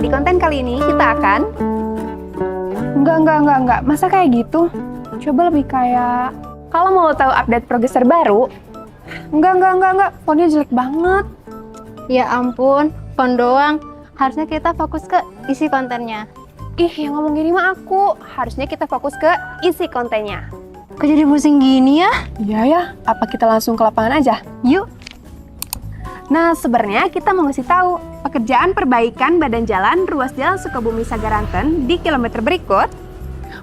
Di konten kali ini kita akan... Enggak. Masa kayak gitu? Coba lebih kayak... Kalau mau tahu update progres terbaru... Enggak. Fontnya jelek banget. Ya ampun, font doang. Harusnya kita fokus ke isi kontennya. Ih, yang ngomong gini mah aku. Harusnya kita fokus ke isi kontennya. Kok jadi pusing gini ya? Iya ya, apa kita langsung ke lapangan aja? Yuk. Nah, sebenarnya kita mau ngasih tahu pekerjaan perbaikan badan jalan ruas Jalan Sukabumi Sagaranten di kilometer berikut.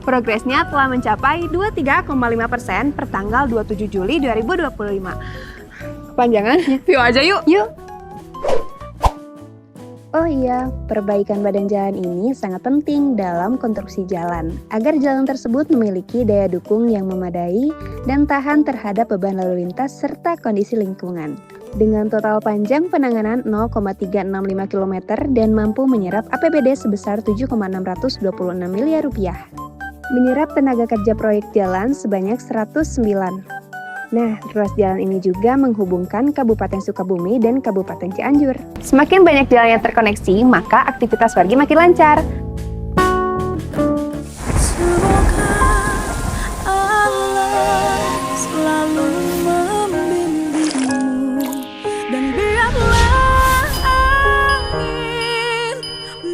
Progresnya telah mencapai 23,5% per tanggal 27 Juli 2025. Kepanjangan? Yuk aja yuk. Yuk. Oh iya, perbaikan badan jalan ini sangat penting dalam konstruksi jalan, agar jalan tersebut memiliki daya dukung yang memadai dan tahan terhadap beban lalu lintas serta kondisi lingkungan. Dengan total panjang penanganan 0,365 km dan mampu menyerap APBD sebesar 7,626 miliar rupiah. Menyerap tenaga kerja proyek jalan sebanyak 109. Nah, ruas jalan ini juga menghubungkan Kabupaten Sukabumi dan Kabupaten Cianjur. Semakin banyak jalan yang terkoneksi, maka aktivitas warga makin lancar. Semoga Allah selalu membimbingmu dan biarlah angin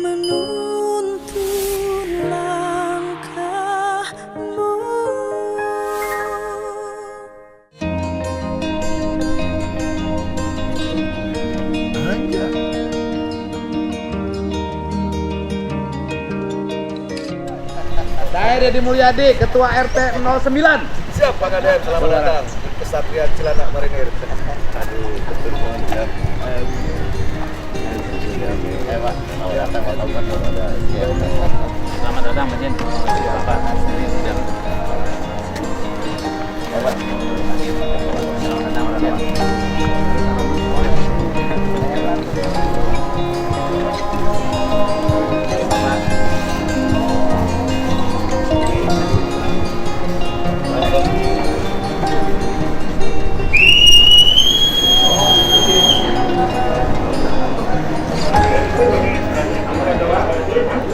menuntun langkahmu. Saya Deddy Mulyadi, Ketua RT 09. Siap Pak Kaden, selamat datang di Kesatria Cilandak Marinir. Aduh, betul banget. Selamat datang Pak Jen. Bapak. Selamat datang Pak Jen.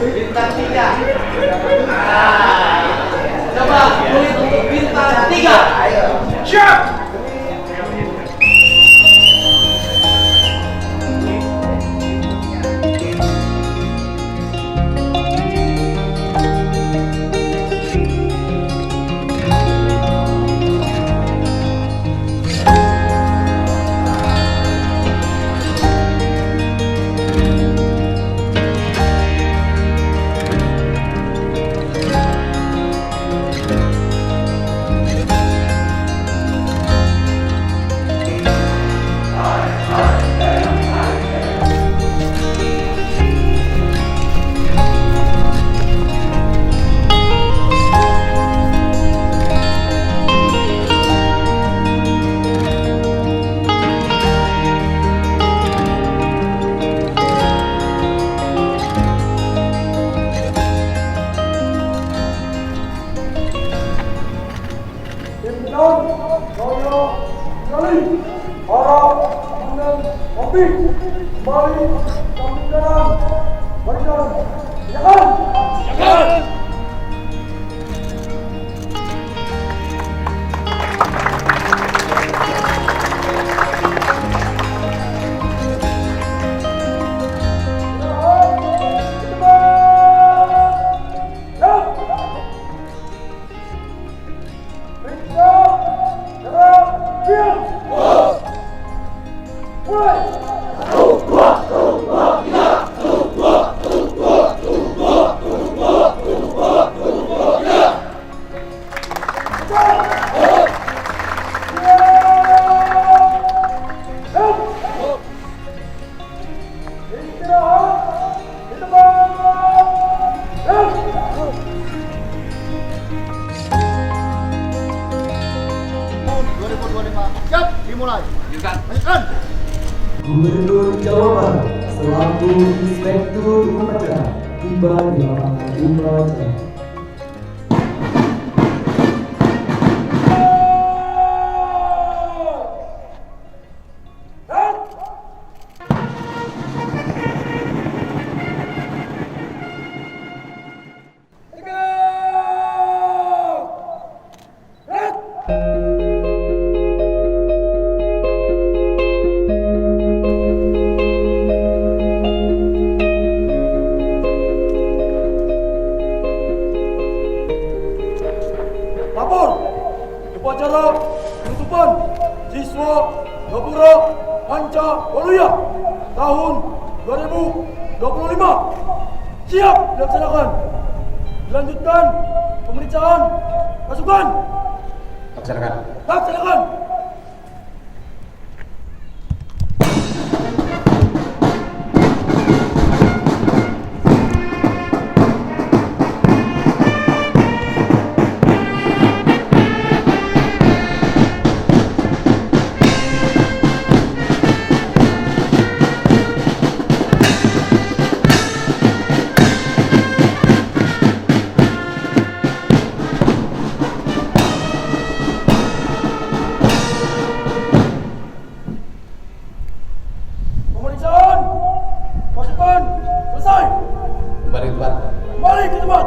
Bintang 3. Coba tulis untuk bintang 3. Siap. Siap, dimulai. Lanjutkan. Gubernur Jawa Barat selaku Inspektur Upacara tiba di lapangan Upacara. Panca Waluya tahun 2025 siap dilaksanakan. Dilanjutkan pemeriksaan pasukan. Laksanakan. Laksanakan. Pemeriksaan pasukan selesai. Kembali ke tempat. Kembali ke tempat.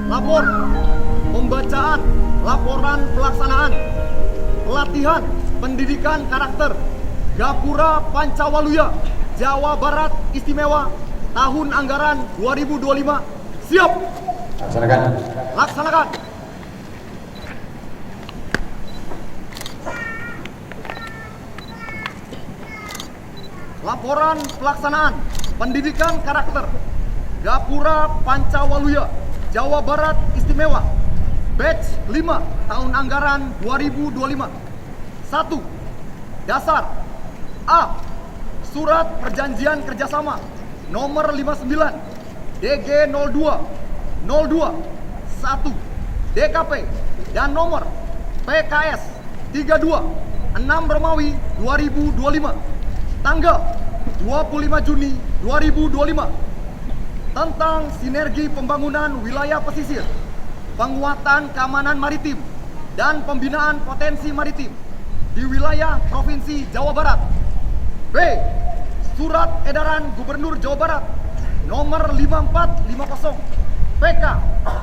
Lapor pembacaan laporan pelaksanaan pelatihan pendidikan karakter Gapura Pancawaluya Jawa Barat Istimewa tahun anggaran 2025. Siap. Laksanakan. Laksanakan. Laporan pelaksanaan pendidikan karakter Gapura Pancawaluya Jawa Barat Istimewa batch 5 tahun anggaran 2025. 1. Dasar. A. Surat Perjanjian Kerjasama nomor 59 DG 02 1 DKP dan nomor PKS 32 6 Romawi 2025 tanggal 25 Juni 2025 tentang sinergi pembangunan wilayah pesisir, penguatan keamanan maritim, dan pembinaan potensi maritim di wilayah Provinsi Jawa Barat. B. Surat Edaran Gubernur Jawa Barat nomor 5450 PK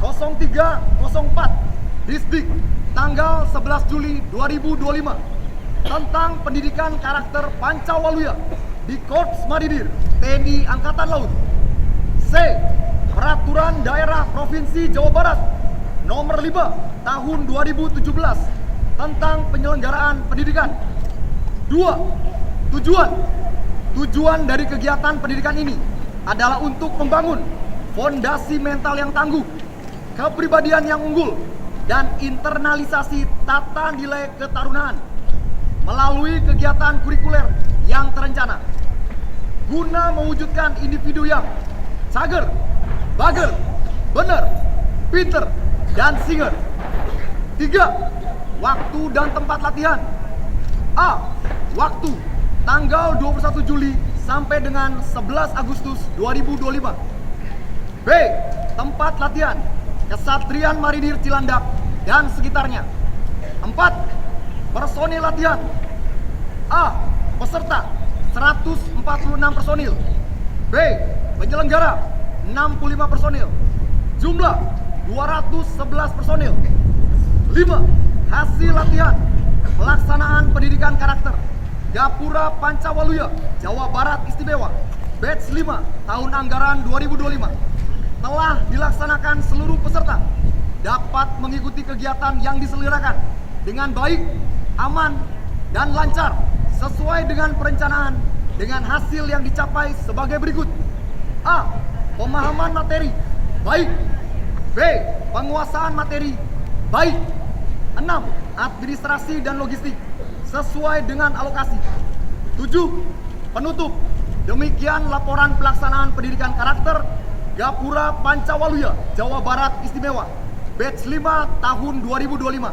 0304 Disdik tanggal 11 Juli 2025 tentang pendidikan karakter Pancawaluya di Korps Marinir TNI Angkatan Laut. C. Peraturan Daerah Provinsi Jawa Barat nomor 5 tahun 2017 tentang penyelenggaraan pendidikan. 2. Tujuan dari kegiatan pendidikan ini adalah untuk membangun fondasi mental yang tangguh, kepribadian yang unggul, dan internalisasi tata nilai ketarunaan melalui kegiatan kurikuler yang terencana guna mewujudkan individu yang cager, bager, bener, pinter, dan singer. 3. Waktu dan tempat latihan. A. Waktu tanggal 21 Juli sampai dengan 11 Agustus 2025. B. Tempat latihan Kesatrian Marinir Cilandak dan sekitarnya. 4. Personil latihan. A. Peserta 146 personil. B. Penyelenggara 65 personil. Jumlah 211 personil. 5. Hasil latihan pelaksanaan pendidikan karakter Gapura Pancawaluya Jawa Barat Istimewa batch 5 tahun anggaran 2025 telah dilaksanakan. Seluruh peserta dapat mengikuti kegiatan yang diselenggarakan dengan baik, aman, dan lancar sesuai dengan perencanaan dengan hasil yang dicapai sebagai berikut. A. Pemahaman materi baik. B. Penguasaan materi baik. 6. Administrasi dan logistik sesuai dengan alokasi. 7. Penutup. Demikian laporan pelaksanaan pendidikan karakter Gapura Pancawaluya Jawa Barat Istimewa batch 5 tahun 2025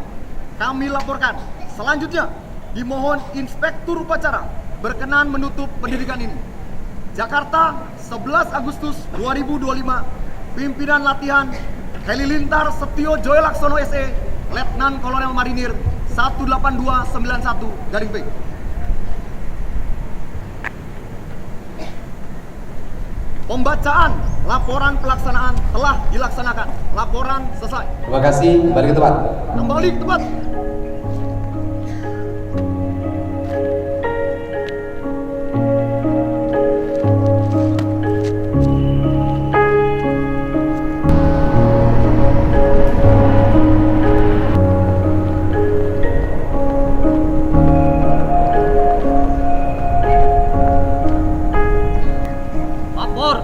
kami laporkan. Selanjutnya dimohon Inspektur Upacara berkenan menutup pendidikan ini. Jakarta, 11 Agustus 2025. Pimpinan latihan Helilintar Setio Joy Laksono SE, Letnan Kolonel Marinir 18291 B. Pembacaan laporan pelaksanaan telah dilaksanakan. Laporan selesai. Terima kasih. Kembali ke tempat. Kembali ke tempat. Lapor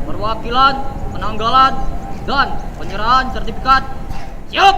perwakilan, penanggalan, dan penyerahan sertifikat. Siap!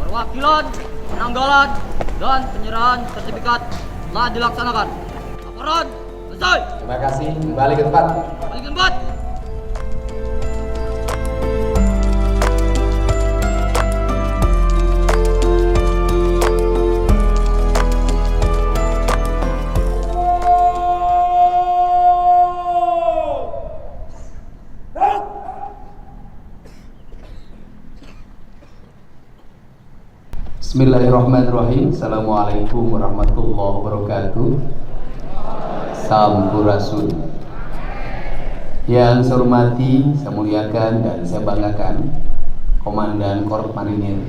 Perwakilan, penanggalan, dan penyerahan sertifikat telah dilaksanakan. Laporan selesai. Terima kasih. Kembali ke tempat. Kembali ke tempat. Bismillahirrahmanirrahim. Assalamualaikum warahmatullahi wabarakatuh. Sampurasun. Yang saya hormati, saya muliakan, dan saya banggakan Komandan Korps Marinir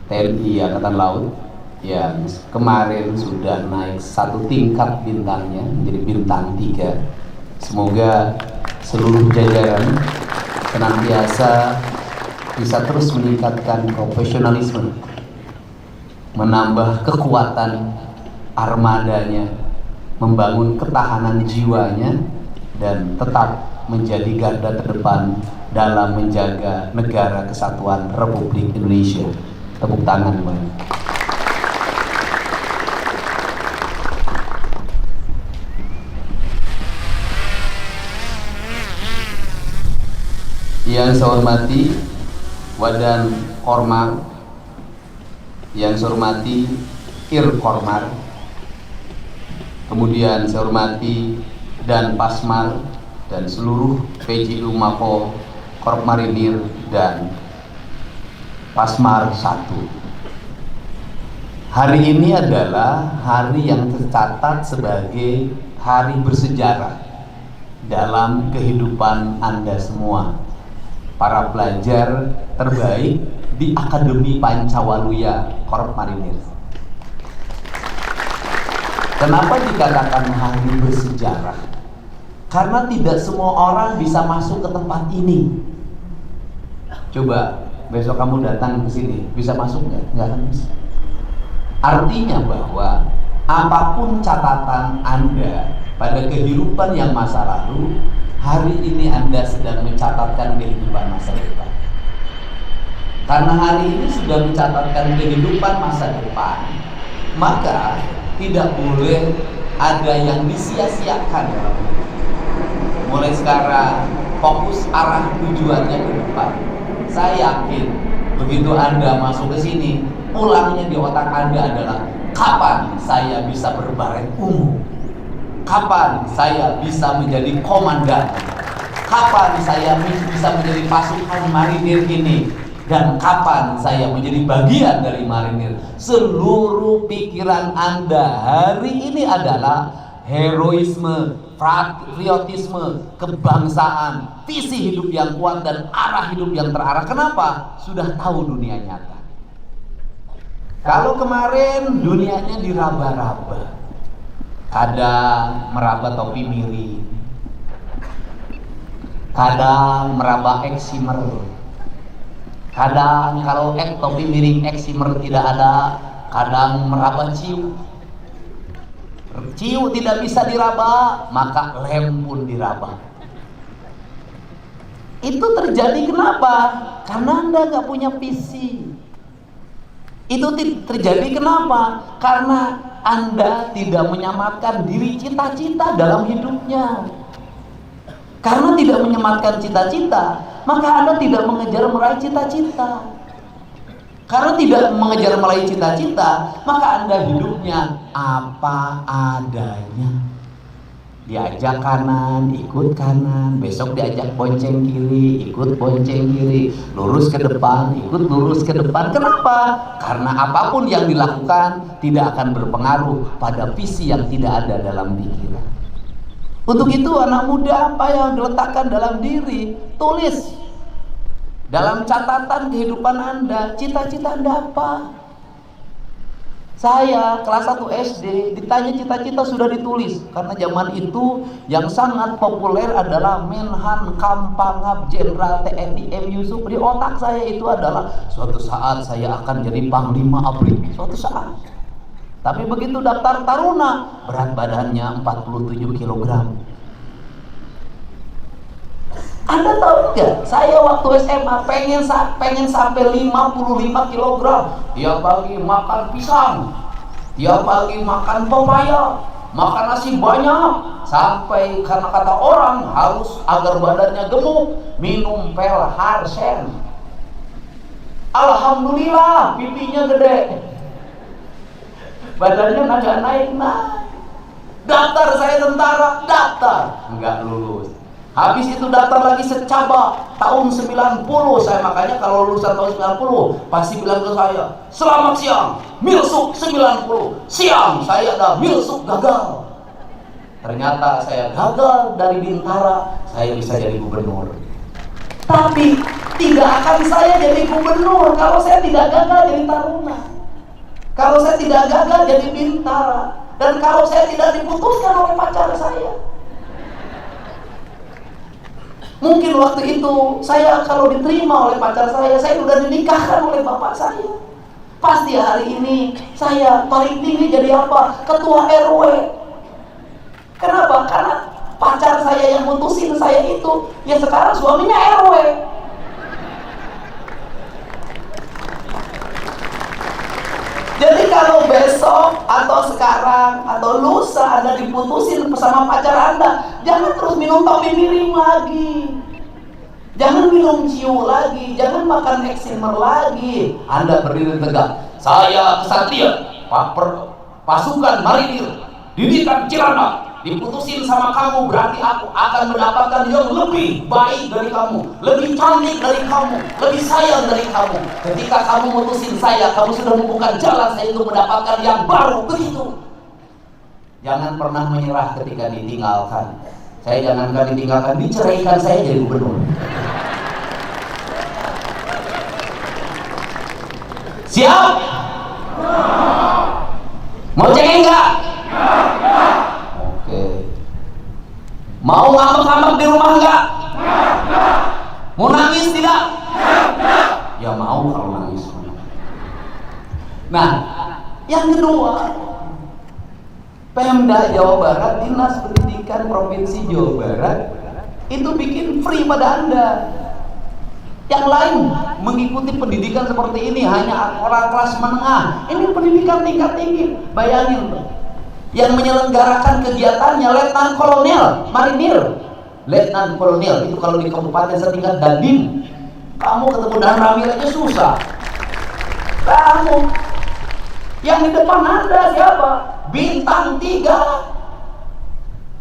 TNI Angkatan Laut yang kemarin sudah naik satu tingkat bintangnya menjadi bintang 3. Semoga seluruh jajaran senantiasa bisa terus meningkatkan profesionalisme, menambah kekuatan armadanya, membangun ketahanan jiwanya, dan tetap menjadi garda terdepan dalam menjaga negara kesatuan Republik Indonesia. Tepuk tangan, Bang. Yang saya hormati Wadan Kormar, yang saya hormati Ir-Kormar, kemudian saya hormati Dan Pasmar dan seluruh PJU Mako Korps Marinir dan Pasmar 1. Hari ini adalah hari yang tercatat sebagai hari bersejarah dalam kehidupan Anda semua, para pelajar terbaik di Akademi Pancawaluya Korps Marinir. Kenapa dikatakan hari bersejarah? Karena tidak semua orang bisa masuk ke tempat ini. Coba besok kamu datang ke sini, bisa masuk nggak? Nggak akan bisa. Artinya bahwa apapun catatan Anda pada kehidupan yang masa lalu, hari ini Anda sedang mencatatkan kehidupan masa depan. Karena hari ini sudah mencatatkan kehidupan masa depan, maka tidak boleh ada yang disia-siakan dalam hidup. Mulai sekarang fokus arah tujuannya ke depan. Saya yakin begitu Anda masuk ke sini, pulangnya di otak Anda adalah kapan saya bisa berbaret ungu, kapan saya bisa menjadi komandan, kapan saya bisa menjadi pasukan marinir ini, dan kapan saya menjadi bagian dari marinir. Seluruh pikiran Anda hari ini adalah heroisme, patriotisme, kebangsaan, visi hidup yang kuat, dan arah hidup yang terarah. Kenapa? Sudah tahu dunia nyata. Kalau kemarin dunianya diraba-raba, kadang meraba topi miring, kadang meraba eksimer, kadang kalau topi miring eksimer tidak ada, kadang meraba ciu. Ciu tidak bisa diraba, maka lem pun diraba. Itu terjadi kenapa? Karena Anda nggak punya visi. Itu terjadi kenapa? Karena Anda tidak menyamatkan diri cita-cita dalam hidupnya. Karena tidak menyematkan cita-cita, maka Anda tidak mengejar meraih cita-cita. Karena tidak mengejar meraih cita-cita, maka Anda hidupnya apa adanya. Diajak kanan, ikut kanan. Besok diajak bonceng kiri, ikut bonceng kiri. Lurus ke depan, ikut lurus ke depan. Kenapa? Karena apapun yang dilakukan tidak akan berpengaruh pada visi yang tidak ada dalam pikiran. Untuk itu anak muda, apa yang diletakkan dalam diri, tulis dalam catatan kehidupan Anda. Cita-cita Anda apa? Saya kelas 1 SD ditanya cita-cita sudah ditulis. Karena zaman itu yang sangat populer adalah Menhan Kampangab Jenderal TNI M. Yusuf. Di otak saya itu adalah suatu saat saya akan jadi Panglima ABRI. Suatu saat. Tapi begitu daftar taruna, berat badannya 47 kg. Anda tahu nggak? Saya waktu SMA pengen sampai 55 kg. Tiap pagi makan pisang, tiap pagi makan pepaya, makan nasi banyak, sampai karena kata orang harus agar badannya gemuk, minum pil Harsen. Alhamdulillah, pipinya gede, badannya agak naik. Daftar saya tentara, daftar, nggak lulus. Habis itu daftar lagi secaba tahun 90. Saya makanya kalau lulusan tahun 90 pasti bilang ke saya, selamat siang, Milsuk 90. Siang, saya ada Milsuk gagal. Ternyata saya gagal dari Bintara, saya bisa jadi gubernur. Tapi tidak akan saya jadi gubernur kalau saya tidak gagal jadi taruna, kalau saya tidak gagal jadi Bintara, dan kalau saya tidak diputuskan oleh pacar saya. Mungkin waktu itu saya kalau diterima oleh pacar saya sudah dinikahkan oleh bapak saya. Pasti hari ini saya paling tinggi jadi apa? Ketua RW. Kenapa? Karena pacar saya yang mutusin saya itu, ya sekarang suaminya RW. Jadi kalau besok atau sekarang atau lusa Anda diputusin bersama pacar Anda, jangan terus minum topi miring lagi, jangan minum ciu lagi, jangan makan eksimer lagi. Anda berdiri tegak, saya kesatria, pasukan marinir, didikan Cilana. Diputusin sama kamu berarti aku akan mendapatkan yang lebih baik dari kamu, lebih cantik dari kamu, lebih sayang dari kamu. Ketika kamu mutusin saya, kamu sudah membuka jalan saya untuk mendapatkan yang baru. Begitu. Jangan pernah menyerah ketika ditinggalkan. Saya jangankan ditinggalkan, diceraikan saya jadi gubernur. Siap? Mau cengeng nggak? Mau ngambek-ngambek di rumah enggak? Mau nangis tidak? Ya mau kalau nangis. Nah, yang kedua, Pemda Jawa Barat, Dinas Pendidikan Provinsi Jawa Barat itu bikin free pada Anda. Yang lain mengikuti pendidikan seperti ini hanya orang kelas menengah. Ini pendidikan tingkat tinggi. Bayangin, yang menyelenggarakan kegiatannya Letnan Kolonel Marinir. Letnan Kolonel itu kalau di kabupaten setingkat Dandim. Kamu ketemu Dan Ramil aja susah. Kamu yang di depan Anda siapa? Bintang 3.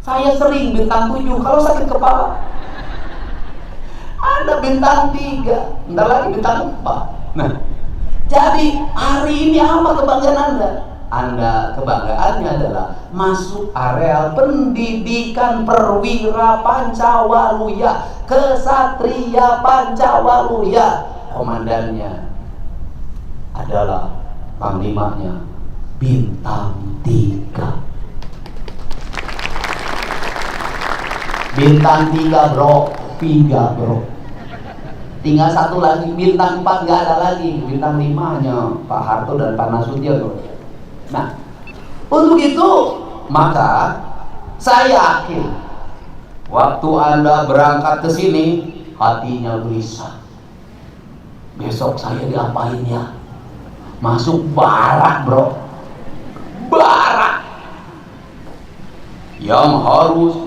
Saya sering bintang 7 kalau sakit kepala. Ada bintang 3, bentar lagi bintang 4. Nah, jadi hari ini apa kebanggaan Anda? Anda kebanggaannya adalah masuk areal pendidikan perwira Pancawaluya, kesatria Pancawaluya. Komandannya adalah panglimanya bintang 3. Bintang 3 bro, 3 bro. Tinggal satu lagi, bintang 4 nggak ada lagi, bintang 5-nya Pak Harto dan Pak Nasution. Nah, untuk itu maka saya yakin waktu Anda berangkat ke sini hatinya gelisah. Besok saya diapain ya? Masuk barak, bro. Barak yang harus,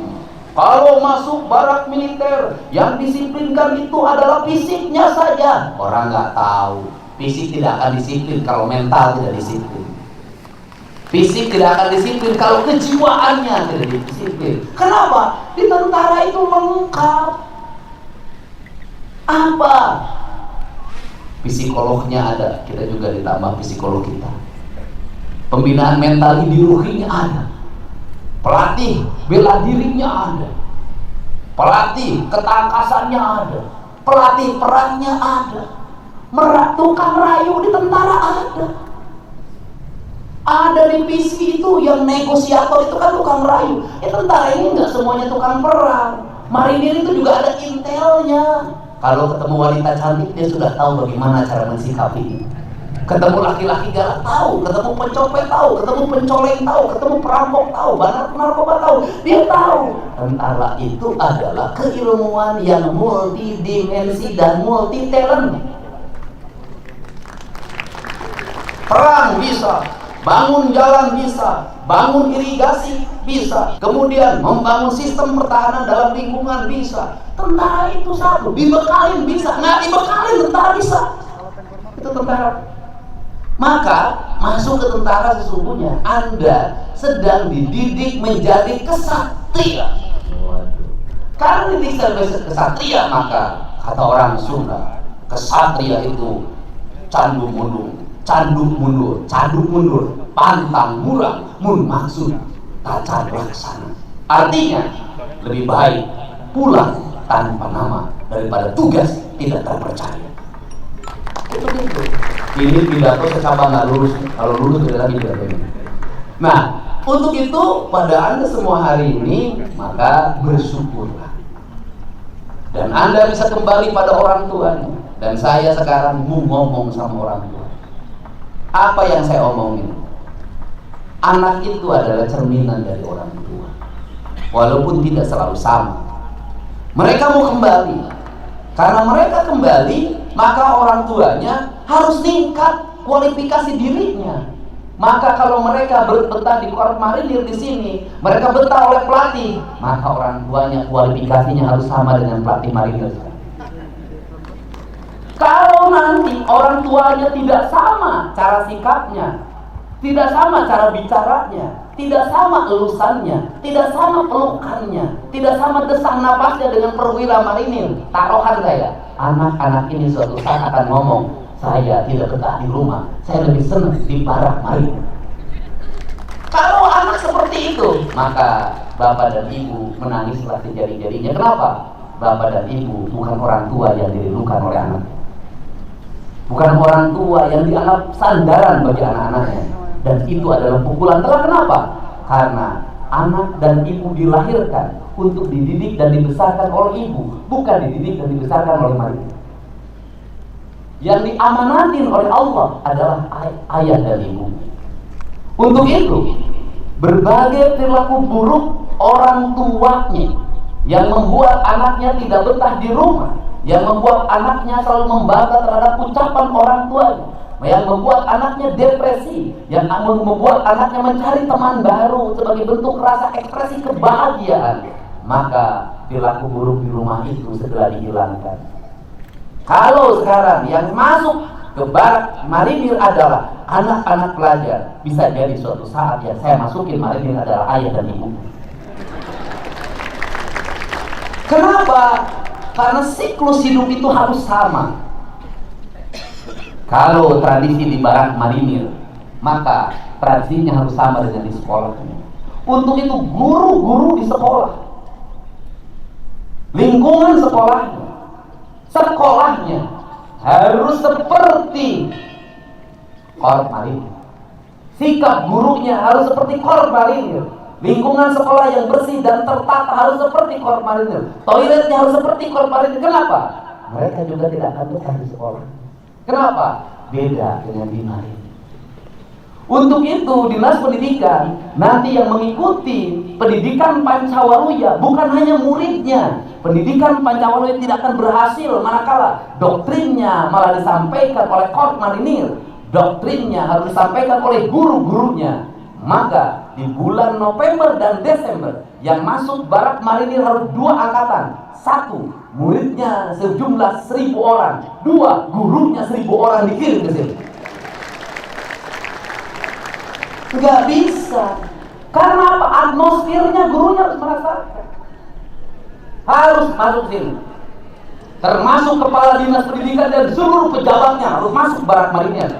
kalau masuk barak militer yang disiplinkan itu adalah fisiknya saja. Orang nggak tahu fisik tidak akan disiplin kalau mental tidak disiplin. Fisik tidak akan disiplin kalau kejiwaannya tidak disiplin. Kenapa? Di tentara itu lengkap. Apa? Psikolognya ada, kita juga ditambah psikolog kita. Pembinaan mental ideologinya ada. Pelatih bela dirinya ada. Pelatih ketangkasannya ada. Pelatih perangnya ada. Tukang rayu di tentara ada. Ada divisi itu yang negosiator itu kan tukang rayu. Tentara ini nggak semuanya tukang perang. Marinir itu juga ada intelnya. Kalau ketemu wanita cantik dia sudah tahu bagaimana cara mensikapinya. Ketemu laki-laki galak tahu, ketemu pencopet tahu, ketemu pencoleng tahu, ketemu perampok tahu, bandar narkoba tahu. Dia tahu. Tentara itu adalah keilmuan yang multidimensi dan multi talent. Perang bisa, bangun jalan bisa, bangun irigasi bisa, kemudian membangun sistem pertahanan dalam lingkungan bisa. Tentara itu satu, dibekalin bisa, nggak dibekalin tentara bisa. Itu tentara. Maka masuk ke tentara sesungguhnya Anda sedang dididik menjadi kesatria. Karena dididik sebagai kesatria, maka kata orang Sunda, kesatria itu canduk mundur, canduk mundur, pantang murang, mun maksud tacan laksana. Artinya lebih baik pulang tanpa nama daripada tugas tidak terpercaya. Itu gitu. Ini pidato secabang nggak lurus, kalau lurus tidak lagi pidato ini. Nah, untuk itu pada Anda semua hari ini maka bersyukurlah. Dan Anda bisa kembali pada orang tuanya. Dan saya sekarang mau ngomong sama orang tua. Apa yang saya omongin? Anak itu adalah cerminan dari orang tua. Walaupun tidak selalu sama. Mereka mau kembali. Karena mereka kembali, maka orang tuanya harus tingkat kualifikasi dirinya. Maka kalau mereka betah di Korps Marinir di sini, mereka betah oleh pelatih, maka orang tuanya kualifikasinya harus sama dengan pelatih Marinir. Kalau nanti orang tuanya tidak sama cara sikapnya, tidak sama cara bicaranya, tidak sama elusannya, tidak sama pelukannya, tidak sama desah napasnya dengan perwira marinir, taruhan saya, anak-anak ini suatu saat akan ngomong, saya tidak betah di rumah, saya lebih senang di barak marinir. Kalau anak seperti itu, maka bapak dan ibu menangislah sejari-jarinya. Kenapa? Bapak dan ibu bukan orang tua yang dirindukan oleh anak, bukan orang tua yang dianggap sandaran bagi anak-anaknya. Dan itu adalah pukulan telak. Kenapa? Karena anak dan ibu dilahirkan untuk dididik dan dibesarkan oleh ibu, bukan dididik dan dibesarkan oleh manusia. Yang diamanatin oleh Allah adalah ayah dan ibu. Untuk itu, berbagai perilaku buruk orang tuanya yang membuat anaknya tidak betah di rumah, yang membuat anaknya selalu membangga terhadap ucapan orang tuanya, yang membuat anaknya depresi, yang membuat anaknya mencari teman baru sebagai bentuk rasa ekspresi kebahagiaan, maka perilaku buruk di rumah itu segera dihilangkan. Kalau sekarang yang masuk ke barak marinir adalah anak-anak pelajar, bisa jadi suatu saat yang saya masukin marinir adalah ayah dan ibu. Kenapa? Karena siklus hidup itu harus sama. Kalau tradisi di barak marinir, maka tradisinya harus sama dengan di sekolah. Untuk itu guru-guru di sekolah, lingkungan sekolahnya harus seperti Korps Marinir. Sikap gurunya harus seperti Korps Marinir. Lingkungan sekolah yang bersih dan tertata harus seperti Korps Marinir. Toiletnya harus seperti Korps Marinir. Kenapa? mereka juga tidak akan betah di sekolah. Kenapa? Beda dengan di Marinir. Untuk itu Dinas Pendidikan nanti yang mengikuti pendidikan Pancawaluya bukan hanya muridnya. Pendidikan Pancawaluya tidak akan berhasil manakala doktrinnya malah disampaikan oleh Korps Marinir. Doktrinnya harus disampaikan oleh guru-gurunya. Maka di bulan November dan Desember yang masuk Barak Marinir harus 2 angkatan. 1, muridnya sejumlah 1.000 orang. 2, gurunya 1.000 orang dikirim ke sini. Nggak bisa. Karena apa? Atmosfernya gurunya harus merasakan. Harus masuk sini. Termasuk kepala dinas pendidikan dan seluruh pejabatnya harus masuk Barak Marinir.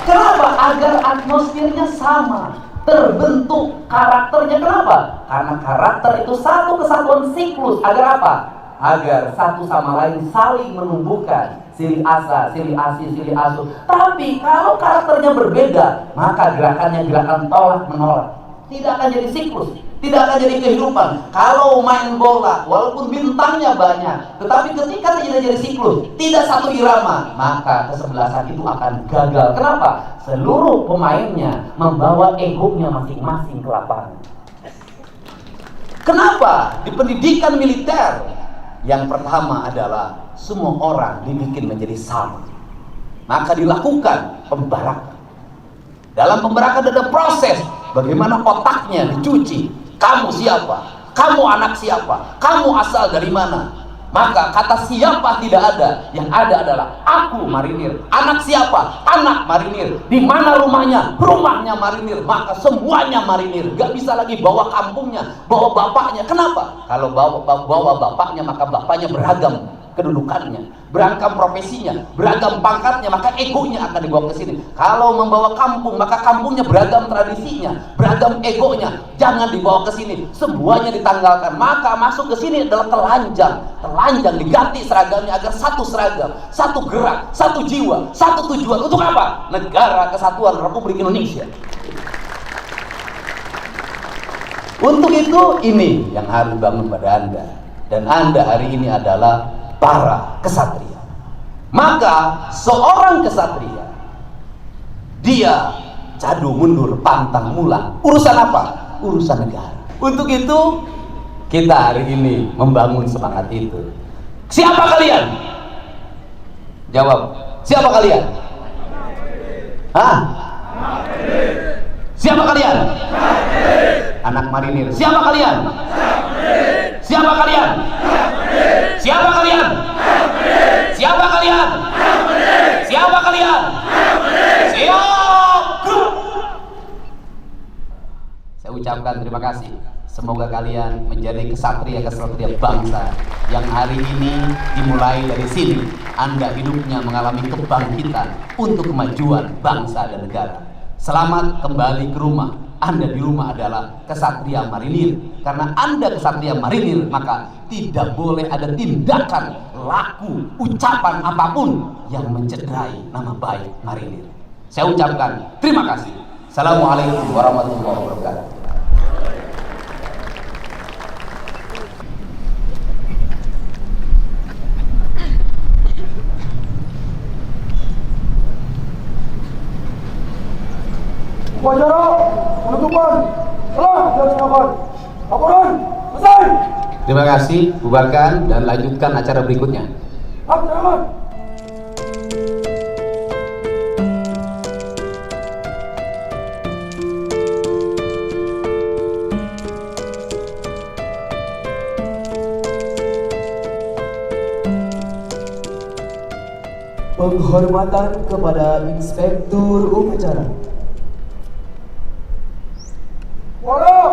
Kenapa? Agar atmosfernya sama, terbentuk karakternya. Kenapa? Karena karakter itu satu kesatuan siklus. Agar apa? Agar satu sama lain saling menumbuhkan. Silih asa, silih asi, silih asu. Tapi kalau karakternya berbeda, maka gerakannya gerakan tolak menolak. Tidak akan jadi siklus, tidak akan jadi kehidupan. Kalau main bola, walaupun bintangnya banyak, tetapi ketika tidak jadi siklus, tidak satu irama, maka kesebelasan itu akan gagal. Kenapa? Seluruh pemainnya membawa egonya masing-masing ke lapangan. Kenapa? Di pendidikan militer, yang pertama adalah semua orang dibikin menjadi sama. Maka dilakukan pembarakan. Dalam pembarakan ada proses bagaimana otaknya dicuci. Kamu siapa? Kamu anak siapa? Kamu asal dari mana? Maka kata siapa tidak ada. Yang ada adalah aku Marinir. Anak siapa? Anak Marinir. Di mana rumahnya? Rumahnya Marinir. Maka semuanya Marinir. Gak bisa lagi bawa kampungnya, bawa bapaknya. Kenapa? Kalau bawa bapaknya, maka bapaknya beragam kedudukannya, beragam profesinya, beragam pangkatnya, maka egonya akan dibawa ke sini. Kalau membawa kampung, maka kampungnya beragam tradisinya, beragam egonya, jangan dibawa ke sini. Semuanya ditanggalkan. Maka masuk ke sini adalah telanjang diganti seragamnya agar satu seragam, satu gerak, satu jiwa, satu tujuan. Untuk apa? Negara Kesatuan Republik Indonesia. Untuk itu ini yang harus dibangun pada Anda. Dan Anda hari ini adalah para kesatria. Maka seorang kesatria, dia cadu mundur pantang mulang. Urusan apa? Urusan negara. Untuk itu kita hari ini membangun semangat itu. Siapa kalian? Jawab. Siapa kalian? Hah? Siapa kalian? Anak Marinir. Siapa kalian? Siapa kalian? Siapa kalian? Siapa kalian? Siapa kalian? Siap! Saya ucapkan terima kasih. Semoga kalian menjadi kesatria-kesatria bangsa yang hari ini dimulai dari sini. Anda hidupnya mengalami kebangkitan untuk kemajuan bangsa dan negara. Selamat kembali ke rumah. Anda di rumah adalah kesatria Marinir. Karena Anda kesatria Marinir, maka tidak boleh ada tindakan, laku, ucapan apapun yang mencederai nama baik Marinir. Saya ucapkan terima kasih. Assalamualaikum warahmatullahi wabarakatuh. Upacara penutupan telah dilaksanakan. Laporan selesai. Terima kasih, bubarkan dan lanjutkan acara berikutnya. Laksanakan. Penghormatan kepada Inspektur Upacara. Para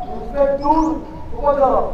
Inspektur Upacara.